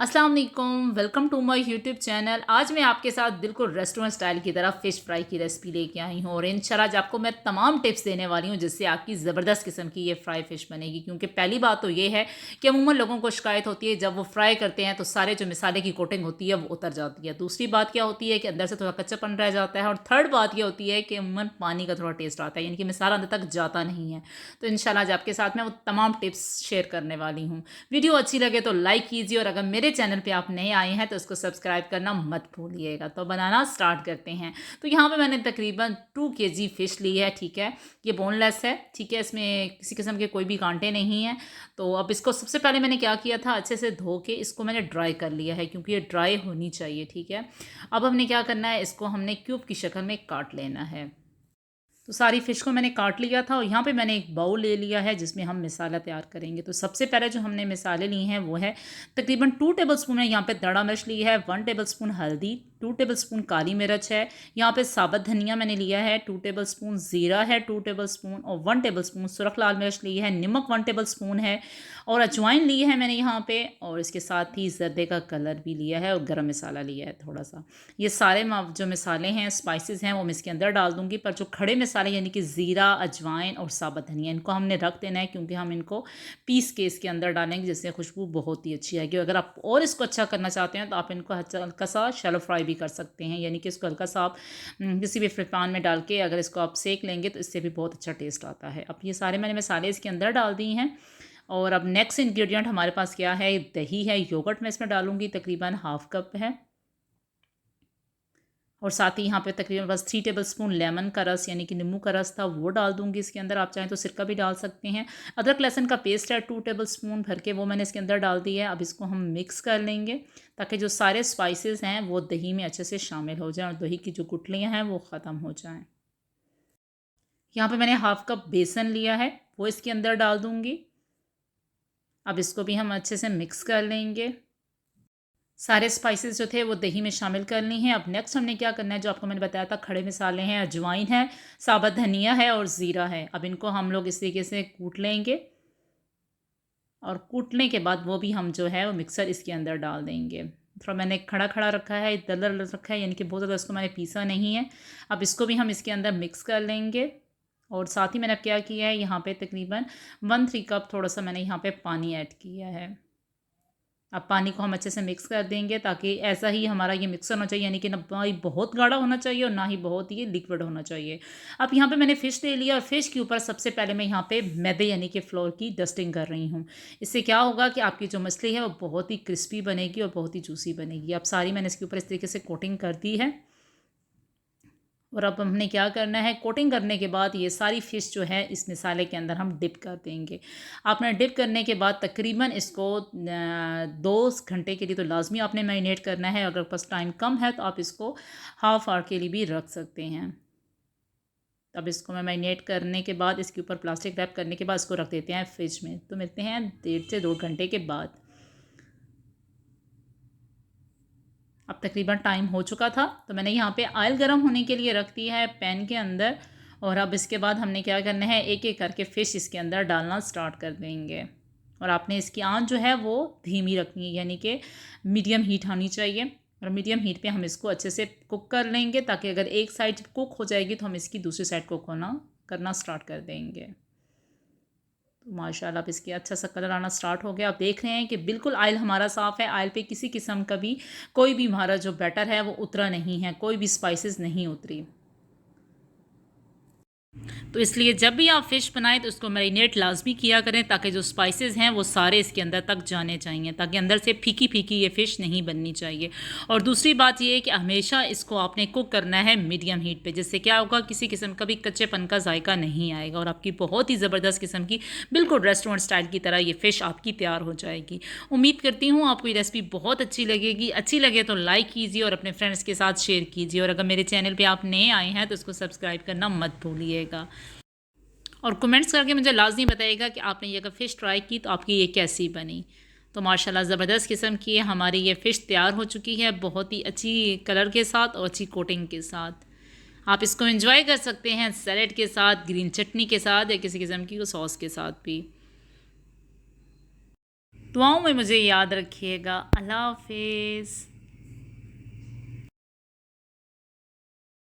अस्सलाम वालेकुम, welcome to my YouTube channel. आज मैं आपके साथ बिल्कुल रेस्टोरेंट स्टाइल की तरह फ़िश फ्राई की रेसिपी लेके आई हूँ और इंशाल्लाह आज आपको मैं तमाम टिप्स देने वाली हूँ जिससे आपकी ज़बरदस्त किस्म की ये फ्राई फ़िश बनेगी। क्योंकि पहली बात तो ये है कि अमूमन लोगों को शिकायत होती है जब वो फ्राई करते हैं तो सारे जो मिसाले की कोटिंग होती है वो उतर जाती है। दूसरी बात क्या होती है कि अंदर से थोड़ा कच्चापन रह जाता है और थर्ड बात ये होती है कि अमूमन पानी का थोड़ा टेस्ट आता है, यानी कि मिसाला अंदर तक जाता नहीं है। तो इंशाल्लाह आज आपके साथ मैं वो तमाम टिप्स शेयर करने वाली हूँ। वीडियो अच्छी लगे तो लाइक कीजिए और अगर मेरे चैनल पे आप नए आए हैं तो इसको सब्सक्राइब करना मत भूलिएगा। तो बनाना स्टार्ट करते हैं। तो यहाँ पे मैंने तकरीबन 2 kg फ़िश ली है, ठीक है। ये बोनलेस है, ठीक है, इसमें किसी किस्म के कोई भी कांटे नहीं हैं। तो अब इसको सबसे पहले मैंने क्या किया था, अच्छे से धो के इसको मैंने ड्राई कर लिया है क्योंकि ये ड्राई होनी चाहिए, ठीक है। अब हमने क्या करना है, इसको हमने क्यूब की शक्ल में काट लेना है। तो सारी फ़िश को मैंने काट लिया था और यहाँ पे मैंने एक बाउल ले लिया है जिसमें हम मसाला तैयार करेंगे। तो सबसे पहले जो हमने मसाले लिए हैं वो है तकरीबन 2 टेबलस्पून है यहाँ पे दड़ा मिर्च ली है, 1 टेबलस्पून हल्दी, 2 टेबलस्पून काली मिर्च है, यहाँ पे साबुत धनिया मैंने लिया है, 2 टेबलस्पून ज़ीरा है, 2 टेबलस्पून और 1 टेबलस्पून सुरख लाल मिर्च ली है, नमक 1 टेबलस्पून है और अजवाइन ली है मैंने यहाँ पे, और इसके साथ ही जर्दे का कलर भी लिया है और गरम मसाला लिया है थोड़ा सा। ये सारे जो मसाले हैं, स्पाइसेस हैं, वो मैं इसके अंदर डाल दूँगी। पर जो खड़े मसाले यानी कि ज़ीरा, अजवाइन और साबुत धनिया, इनको हमने रख देना है क्योंकि हम इनको पीस के इसके अंदर डालेंगे जिससे खुशबू बहुत ही अच्छी आएगी। अगर आप और इसको अच्छा करना चाहते हैं तो आप इनको हल्का सा शैलो फ्राई भी कर सकते हैं, यानी कि इसको हल्का सा आप किसी भी फ्राई पैन में डाल के अगर इसको आप सेक लेंगे तो इससे भी बहुत अच्छा टेस्ट आता है। अब ये सारे मैंने मसाले इसके अंदर डाल दिए हैं और अब नेक्स्ट इंग्रेडिएंट हमारे पास क्या है, दही है, योगर्ट मैं इसमें डालूँगी, तकरीबन हाफ़ कप है। और साथ ही यहाँ पे तकरीबन बस 3 टेबलस्पून लेमन का रस यानी कि नींबू का रस था वो डाल दूँगी इसके अंदर। आप चाहें तो सिरका भी डाल सकते हैं। अदरक लहसुन का पेस्ट है 2 टेबलस्पून भर के, वो मैंने इसके अंदर डाल दिया है। अब इसको हम मिक्स कर लेंगे ताकि जो सारे स्पाइसेस हैं वो दही में अच्छे से शामिल हो जाएँ और दही की जो गुठलियाँ हैं वो ख़त्म हो जाएँ। यहाँ पे मैंने हाफ़ कप बेसन लिया है, वो इसके अंदर डाल दूँगी। अब इसको भी हम अच्छे से मिक्स कर लेंगे। सारे स्पाइसेस जो थे वो दही में शामिल करनी है। अब नेक्स्ट हमने क्या करना है, जो आपको मैंने बताया था, खड़े मसाले हैं, अजवाइन है, साबुत धनिया है और ज़ीरा है। अब इनको हम लोग इस तरीके से कूट लेंगे और कूटने के बाद वो भी हम जो है वो मिक्सर इसके अंदर डाल देंगे। थोड़ा मैंने खड़ा खड़ा रखा है, दरदरा रखा है, यानी कि बहुत ज़्यादा इसको मैंने पीसा नहीं है। अब इसको भी हम इसके अंदर मिक्स कर लेंगे और साथ ही मैंने अब क्या किया है, यहाँ पे तकरीबन 1/3 कप थोड़ा सा मैंने यहाँ पे पानी ऐड किया है। अब पानी को हम अच्छे से मिक्स कर देंगे ताकि ऐसा ही हमारा ये मिक्सर होना चाहिए, यानी कि ना ही बहुत गाढ़ा होना चाहिए और ना ही बहुत ये लिक्विड होना चाहिए। अब यहाँ पे मैंने फ़िश ले लिया और फ़िश के ऊपर सबसे पहले मैं यहाँ पे मैदे यानी कि फ्लोर की डस्टिंग कर रही हूँ। इससे क्या होगा कि आपकी जो मछली है वो बहुत ही क्रिस्पी बनेगी और बहुत ही जूसी बनेगी। अब सारी मैंने इसके ऊपर इस तरीके से कोटिंग कर दी है और अब हमने क्या करना है, कोटिंग करने के बाद ये सारी फ़िश जो है इस मसाले के अंदर हम डिप कर देंगे। आपने डिप करने के बाद तकरीबन इसको 2 घंटे के लिए तो लाज़मी आपने मैरिनेट करना है। अगर पास टाइम कम है तो आप इसको हाफ़ आवर के लिए भी रख सकते हैं। अब इसको मैं मैरिनेट करने के बाद इसके ऊपर प्लास्टिक रैप करने के बाद इसको रख देते हैं फ्रिज में। तो मिलते हैं 1.5 से 2 घंटे के बाद। अब तकरीबन टाइम हो चुका था तो मैंने यहाँ पे ऑयल गर्म होने के लिए रख दिया है पैन के अंदर और अब इसके बाद हमने क्या करना है, एक एक करके फ़िश इसके अंदर डालना स्टार्ट कर देंगे और आपने इसकी आंच जो है वो धीमी रखनी है, यानी कि मीडियम हीट होनी चाहिए और मीडियम हीट पे हम इसको अच्छे से कुक कर लेंगे ताकि अगर एक साइड कुक हो जाएगी तो हम इसकी दूसरी साइड कुक होना करना स्टार्ट कर देंगे। तो माशाल्लाह अब इसके अच्छा सा कलर आना स्टार्ट हो गया। आप देख रहे हैं कि बिल्कुल ऑयल हमारा साफ़ है, ऑयल पे किसी किस्म का भी कोई भी हमारा जो बैटर है वो उतरा नहीं है, कोई भी स्पाइसेस नहीं उतरी। तो इसलिए जब भी आप फ़िश बनाएं तो उसको मैरिनेट लाजमी किया करें ताकि जो स्पाइसेस हैं वो सारे इसके अंदर तक जाने चाहिए, ताकि अंदर से फीकी फीकी ये फ़िश नहीं बननी चाहिए। और दूसरी बात ये है कि हमेशा इसको आपने कुक करना है मीडियम हीट पे, जिससे क्या होगा, किसी किस्म का भी कच्चेपन का जायका नहीं आएगा और आपकी बहुत ही ज़बरदस्त किस्म की बिल्कुल रेस्टोरेंट स्टाइल की तरह ये फ़िश आपकी तैयार हो जाएगी। उम्मीद करती हूँ आपको ये रेसिपी बहुत अच्छी लगेगी। अच्छी लगे तो लाइक कीजिए और अपने फ्रेंड्स के साथ शेयर कीजिए और अगर मेरे चैनल पर आप नए आए हैं तो इसको सब्सक्राइब करना मत भूलिएगा और कमेंट्स करके मुझे लाजमी बताइएगा कि आपने ये अगर फ़िश ट्राई की तो आपकी ये कैसी बनी। तो माशाल्लाह ज़बरदस्त किस्म की हमारी ये फ़िश तैयार हो चुकी है, बहुत ही अच्छी कलर के साथ और अच्छी कोटिंग के साथ। आप इसको एंजॉय कर सकते हैं सैलेड के साथ, ग्रीन चटनी के साथ या किसी किस्म की सॉस के साथ भी। दुआओं में मुझे याद रखिएगा। अल्लाह हाफिज़।